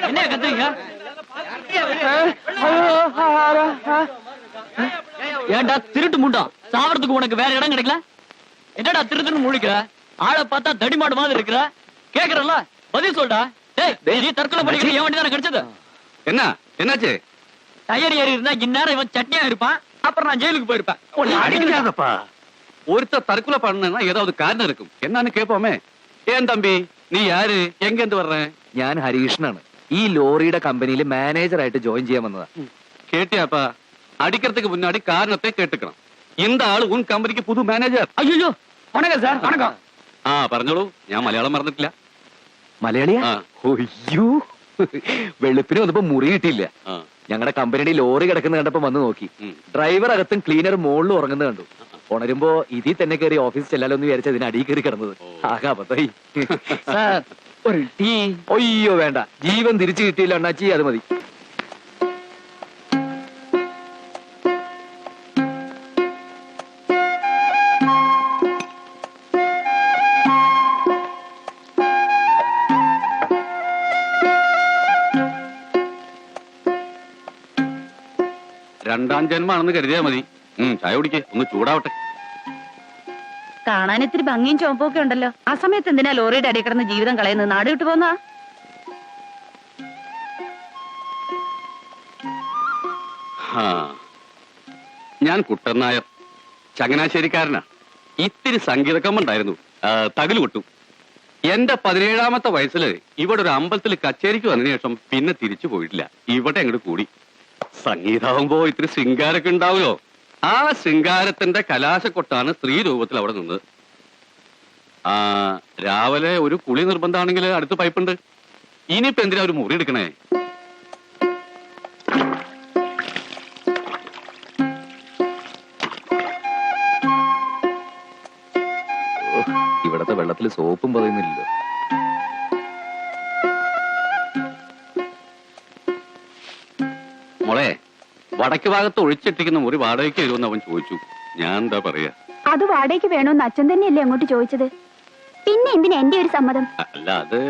என்ன கத்துறீங்க? ஏன்டா திருட்டு முண்டம், சாவறதுக்கு உனக்கு வேற இடம் கிடைக்கல? என்னடா திருட்டுன்னு முழிக்கிற? ஆளை பார்த்தா தடிமாடு மாதிரி இருக்கிற. கேக்குறல்ல, பதில் சொல்டா. டேய், நீ தற்கொலை பண்ணிக்கிற என் வண்டி தானே கிடைச்சது? என்ன என்னாச்சு? டயர் ஏறி இருந்தா இந்நேரம் இவன் சட்னியா இருப்பான். அப்புறம் நான் ஜெயிலுக்கு போயிருப்பேன். அடிக்காதப்பா. ஒருத்தர் தற்கொலை பண்ணா ஏதாவது காரணம் இருக்கும். என்னன்னு கேட்போமே. ஏன் தம்பி, നീ யாரு, എങ്ക എന്ത് പറഞ്ഞേ? ഞാൻ ഹരികൃഷ്ണനാണ്. ഈ ലോറിയുടെ കമ്പനിയിൽ മാനേജർ ആയിട്ട് ജോയിൻ ചെയ്യാൻ വന്നതാ. കേട്ടിയാപ്പാ, അടിக்கிறதுக்கு முன்னாடி காரணத்தை கேட்டுக்கணும். இந்த ஆளு உன் கம்பெனிக்கு புது மேனேஜர். ஐயோ, வணக்கம் சார். வணக்கம். പറഞ്ഞോളൂ, ഞാൻ മലയാളം മറന്നിട്ടില്ല. മലയാളിയാ? അയ്യോ, വെളുപ്പിന് വന്നപ്പോ മുറി കിട്ടിയില്ല. ഞങ്ങളുടെ കമ്പനിയുടെ ലോറി കിടക്കുന്ന കണ്ടപ്പോ വന്ന് നോക്കി. ഡ്രൈവർ അകത്തും ക്ലീനർ മുകളിലും ഉറങ്ങുന്നത് കണ്ടു. ഉണരുമ്പോ ഇതിൽ തന്നെ കയറി ഓഫീസ് ചെല്ലാലോ എന്ന് വിചാരിച്ച അതിന് അടിയിൽ കയറി കിടന്നത്. ആകെ അബദ്ധായി. ഒരു ടീ? അയ്യോ വേണ്ട, ജീവൻ തിരിച്ചു കിട്ടിയില്ല അണ്ണാച്ചി, അത് മതി. രണ്ടാം ജന്മാണെന്ന് കരുതിയാ മതി. ചായ കുടിക്കേ, ഒന്ന് ചൂടാവട്ടെ. കാണാൻ ഇത്തിരി ഭംഗിയും ചുവപ്പൊക്കെ ഉണ്ടല്ലോ. ആ സമയത്ത് എന്തിനാ ലോറിയുടെ അടിയിൽ കിടന്ന് ജീവിതം കളയുന്നത്? നാട് വിട്ടു പോന്നാ? ഞാൻ കുട്ടൻ നായർ, ചങ്ങനാശ്ശേരിക്കാരനാ. ഇത്തിരി സംഗീത കമ്പുണ്ടായിരുന്നു, തകില് കൊട്ടു. എന്റെ 17ാമത്തെ വയസ്സില് ഇവിടെ ഒരു അമ്പലത്തിൽ കച്ചേരിക്ക് വന്നതിന് ശേഷം പിന്നെ തിരിച്ചു പോയിട്ടില്ല. ഇവിടെ അങ്ങോട്ട് കൂടി. സംഗീതാവുമ്പോ ഇത്തിരി ശൃംഗാരൊക്കെ ഉണ്ടാവുമല്ലോ. ആ ശൃംഗാരത്തിന്റെ കലാശക്കൊട്ടാണ് സ്ത്രീ രൂപത്തിൽ അവിടെ നിന്നത്. രാവിലെ ഒരു കുളി നിർബന്ധമാണെങ്കിൽ അടുത്ത് പൈപ്പുണ്ട്. ഇനിയിപ്പോ എന്തിനാ ഒരു മുറി എടുക്കണേ? ഇവിടത്തെ വെള്ളത്തിൽ സോപ്പും പതയുന്നില്ലല്ലോ. മോളെ, വടക്ക് ഭാഗത്ത് ഒഴിച്ചിട്ടിരിക്കുന്ന മുറി വാടകയ്ക്ക് വരുമെന്ന് അവൻ ചോദിച്ചു. ഞാൻ എന്താ പറയാ? അത് വാടകയ്ക്ക് വേണോന്ന് അച്ഛൻ തന്നെയല്ലേ അങ്ങോട്ട് ചോദിച്ചത്. പിന്നെ എന്തിനാ എന്റെ ഒരു സമ്മതം? അല്ല, അത്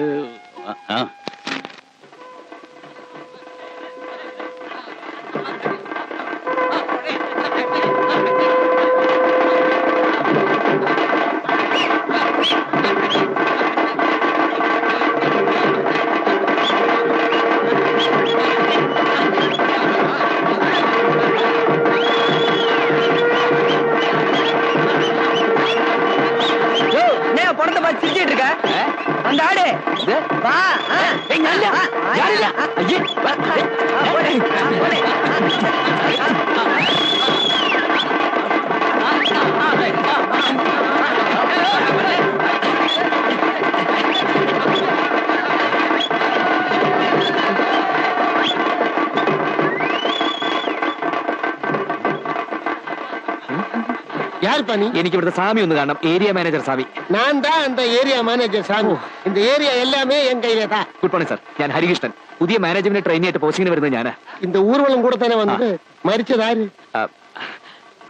அந்த ஆடு എനിക്ക് ഇവിടുത്തെ சாமி ഒന്ന് കാണണം. ഏരിയ മാനേജർ சாமி. நான் தான் அந்த ஏரியா மேனேஜர் சாமி. இந்த ஏரியா எல்லாமே என் கையில தான். ഗുഡ് മോർണിംഗ് സാർ, ഞാൻ ഹരികൃഷ്ണൻ. പുതിയ മാനേജ്മെന്റ് ട്രെയിനി ആയിട്ട് പോസ്റ്റിംഗിന് വരുന്നത് ഞാനാ. இந்த ஊர்வலம் கூட தானே വന്നത്. മരിച്ചതാര്?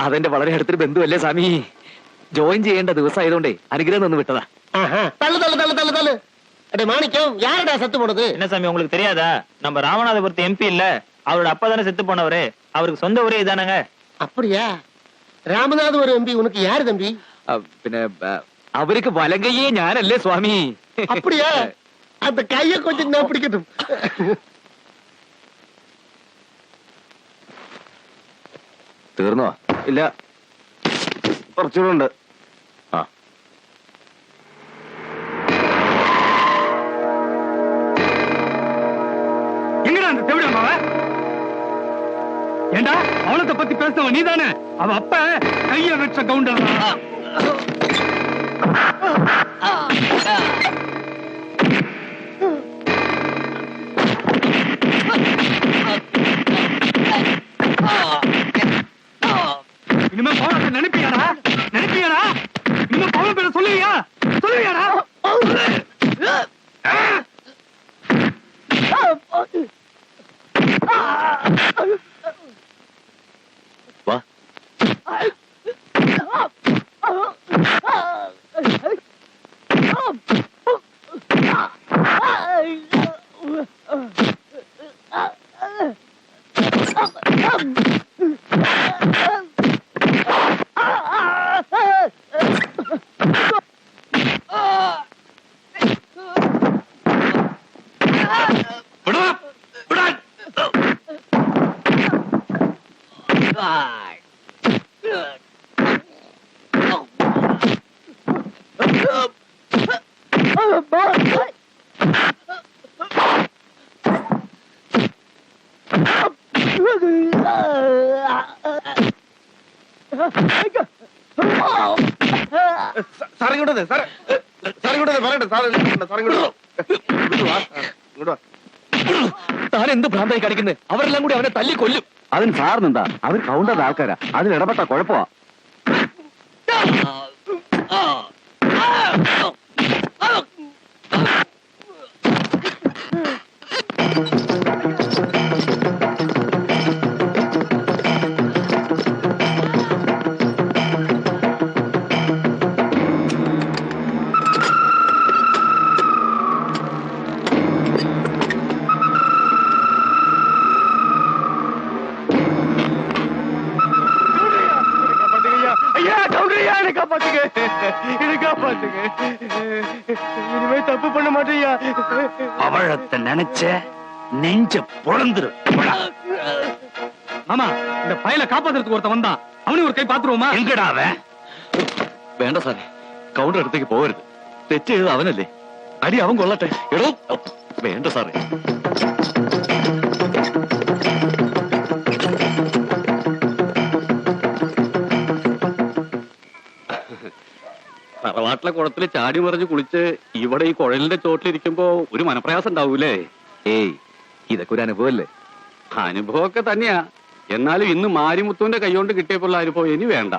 അതെന്റെ വളരെ അടുത്തൊരു ബന്ധുവല്ലേ സ്വാമി. ജോയിൻ ചെയ്യേണ്ട ദിവസം ആയതുകൊണ്ടേ അനുഗ്രഹം ഒന്ന് വിട്ടതാ. தள்ளு தள்ளு தள்ளு தள்ளு தள்ளு. அடே மாணிக்கம், யாரடா செத்து போனது? என்ன சாமி, உங்களுக்கு தெரியாதா? நம்ம ராமநாதபுரத்து எம்பி இல்ல, அவரோட அப்பா தானே செத்து போனவரு. அவருக்கு சொந்த ஊரே இதானங்க. அப்படியா? ராமநாதபுரம் எம்பி உனக்கு யாரு தம்பி? പിന്നെ അവർക്ക് വലങ്കയ്യേ ഞാനല്ലേ സ്വാമി. அப்படியா? அந்த கைய கொஞ்சம் நான் பிடிக்கட்டும். തീർന്നോ? ഇല്ല, കുറച്ചുകൂടെ. எங்கடா அந்த தேவிடம்மாவ? ஏண்டா அவளத்தை பத்தி பேசுனவன் நீதானே? அவ அப்ப கைய வச்ச கவுண்டர். இனிமே பவுன் நினைப்பியாடா? இனிமே பவுன் பேர சொல்லுவியாடா? വാ. വിടടാ, വിടാൻ. സാർ ഇങ്ങോട്ട് സാർ സാർ ഇങ്ങോട്ട് പറയട്ടെ സാർ സാർ ഇങ്ങോട്ട് വാ ഇങ്ങോട്ട് വാ. താൻ എന്ത് ഭ്രാന്തായി കാണിക്കുന്നത്? അവരെല്ലാം കൂടി അവനെ തല്ലി കൊല്ലും. അതിന് സാറിനെന്താ? അവർ കൗണ്ടറിന്റെ ആൾക്കാരാ, അതിൽ ഇടപെട്ട കുഴപ്പമാ. இனிமே தப்பு பண்ண மாட்டேயா. அவழத்தை நினைச்ச நெஞ்ச பொழந்துரு. மாமா, இந்த பையல காப்பாத்துறதுக்கு ஒருத்த வந்தான். அவனையும் ஒரு கை பாத்துருவோமா? எங்கடா அவன்? വേണ്ട സാറേ, കൗണ്ടർ അടുത്തേക്ക് പോകരുത്. തെറ്റ് ചെയ്തത് അവനല്ലേ, അടി അവൻ കൊള്ളട്ടെ. എടോ വേണ്ട സാറേ. തറവാട്ടിലെ കുളത്തിൽ ചാടി മറിഞ്ഞ് കുളിച്ച് ഇവിടെ ഈ കുഴലിന്റെ ചോട്ടിലിരിക്കുമ്പോ ഒരു മനപ്രയാസം ഉണ്ടാവൂലേ? ഏയ്, ഇതൊക്കെ ഒരു അനുഭവല്ലേ? അനുഭവമൊക്കെ തന്നെയാ. എന്നാലും ഇന്ന് മാരിമുത്തുവിന്റെ കൈകൊണ്ട് കിട്ടിയപ്പോൾ അനുഭവം ഇനി വേണ്ട.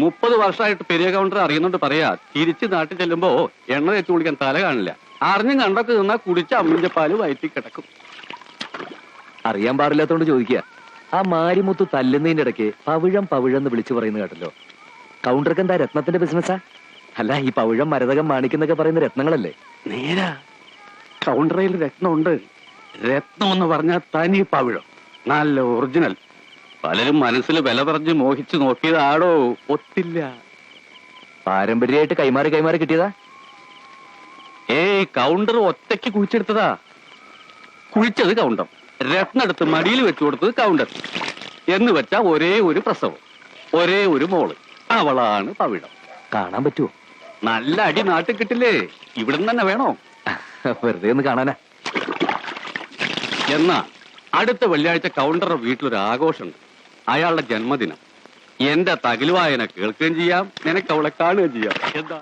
30 വർഷമായിട്ട് പെരിയ കൗണ്ടർ അറിയുന്നുണ്ട് പറയാ. തിരിച്ച് നാട്ടിൽ ചെല്ലുമ്പോ എണ്ണ തേച്ച് കുളിക്കാൻ തല കാണില്ല. അറിഞ്ഞും കണ്ടൊക്കെ നിന്നാ കുടിച്ച അമ്മിന്റെ പാല് വയറ്റി കിടക്കും. അറിയാൻ പാടില്ലാത്തോണ്ട് ചോദിക്കുക. ആ മാരിമുത്ത് തല്ലുന്നതിന്റെ ഇടയ്ക്ക് പവിഴം പവിഴന്ന് വിളിച്ചു പറയുന്നത് കേട്ടല്ലോ. കൗണ്ടർക്ക് എന്താ രത്നത്തിന്റെ ബിസിനസ്സാ? അല്ല, ഈ പവിഴം മരതകം മാണിക്കുന്നൊക്കെ പറയുന്ന രത്നങ്ങളല്ലേ? നേരാ, കൗണ്ടറയിൽ രത്നമുണ്ട്. രത്നം എന്ന് പറഞ്ഞാൽ തനി പവിഴം, നല്ല ഒറിജിനൽ. പലരും മനസ്സിൽ വില പറഞ്ഞ് മോഹിച്ചു നോക്കിയതാടോ, ഒത്തില്ല. പാരമ്പര്യമായിട്ട് കൈമാറി കൈമാറി കിട്ടിയതാ? ഏയ്, കൗണ്ടർ ഒറ്റയ്ക്ക് കുഴിച്ചെടുത്തതാ. കുഴിച്ചത് കൗണ്ടർ, രത്നം എടുത്ത് മടിയിൽ വെച്ചു കൊടുത്തത് കൗണ്ടർ. എന്ന് വെച്ചാ ഒരേ ഒരു പ്രസവം, ഒരേ ഒരു മോള്, അവളാണ് പവിഴം. കാണാൻ പറ്റുമോ? നല്ല അടി നാട്ടിൽ കിട്ടില്ലേ? ഇവിടുന്ന് തന്നെ വേണോ? വെറുതെ ഒന്ന് കാണാനാ. എന്നാ അടുത്ത വെള്ളിയാഴ്ച കൗണ്ടറുടെ വീട്ടിലൊരു ആഘോഷമുണ്ട്. അയാളുടെ ജന്മദിനം. എന്റെ തകിൽ വായന കേൾക്കുകയും ചെയ്യാം, നിനക്ക് അവളെ കാണുകയും ചെയ്യാം. എന്താ?